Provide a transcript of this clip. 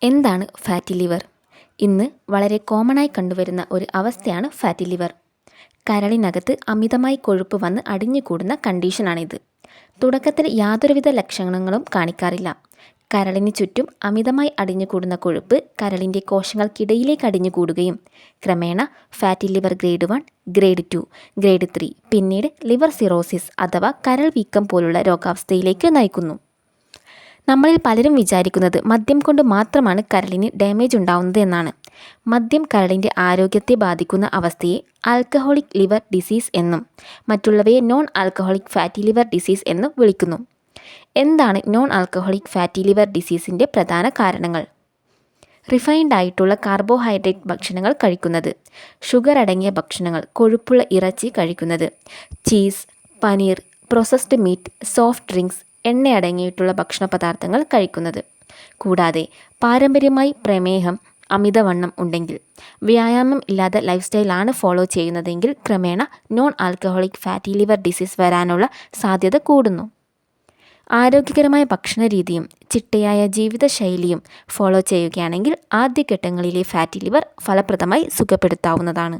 എന്താണ് fatty liver? ഇന്ന് വളരെ കോമണായി കണ്ടുവരുന്ന ഒരു അവസ്ഥയാണ് ഫാറ്റി ലിവർ. കരളിനകത്ത് അമിതമായി കൊഴുപ്പ് വന്ന് അടിഞ്ഞുകൂടുന്ന കണ്ടീഷനാണിത്. തുടക്കത്തിൽ യാതൊരുവിധ ലക്ഷണങ്ങളും കാണിക്കാറില്ല. കരളിന് ചുറ്റും അമിതമായി അടിഞ്ഞുകൂടുന്ന കൊഴുപ്പ് കരളിൻ്റെ കോശങ്ങൾക്കിടയിലേക്ക് അടിഞ്ഞുകൂടുകയും ക്രമേണ fatty liver grade 1, grade 2, grade 3 പിന്നീട് ലിവർ സിറോസിസ് അഥവാ കരൾ വീക്കം പോലുള്ള രോഗാവസ്ഥയിലേക്ക് നയിക്കുന്നു. നമ്മളിൽ പലരും വിചാരിക്കുന്നത് മദ്യം കൊണ്ട് മാത്രമാണ് കരളിന് ഡാമേജ് ഉണ്ടാവുന്നത് എന്നാണ്. മദ്യം കരളിൻ്റെ ആരോഗ്യത്തെ ബാധിക്കുന്ന അവസ്ഥയെ ആൽക്കഹോളിക് ലിവർ ഡിസീസ് എന്നും മറ്റുള്ളവയെ non alcoholic fatty liver disease എന്നും വിളിക്കുന്നു. എന്താണ് നോൺ ആൽക്കഹോളിക് ഫാറ്റി ലിവർ ഡിസീസിൻ്റെ പ്രധാന കാരണങ്ങൾ? റിഫൈൻഡ് ആയിട്ടുള്ള കാർബോഹൈഡ്രേറ്റ് ഭക്ഷണങ്ങൾ കഴിക്കുന്നത്, ഷുഗർ അടങ്ങിയ ഭക്ഷണങ്ങൾ, കൊഴുപ്പുള്ള ഇറച്ചി കഴിക്കുന്നത്, cheese, paneer, processed meet, soft drinks, എണ്ണ അടങ്ങിയിട്ടുള്ള ഭക്ഷണ പദാർത്ഥങ്ങൾ കഴിക്കുന്നത്. കൂടാതെ പാരമ്പര്യമായി പ്രമേഹം, അമിതവണ്ണം ഉണ്ടെങ്കിൽ, വ്യായാമം ഇല്ലാത്ത ലൈഫ് സ്റ്റൈലാണ് ഫോളോ ചെയ്യുന്നതെങ്കിൽ ക്രമേണ non alcoholic fatty liver disease വരാനുള്ള സാധ്യത കൂടുന്നു. ആരോഗ്യകരമായ ഭക്ഷണരീതിയും ചിട്ടയായ ജീവിതശൈലിയും ഫോളോ ചെയ്യുകയാണെങ്കിൽ ആദ്യഘട്ടങ്ങളിലെ ഫാറ്റി ലിവർ ഫലപ്രദമായി സുഖപ്പെടുത്താവുന്നതാണ്.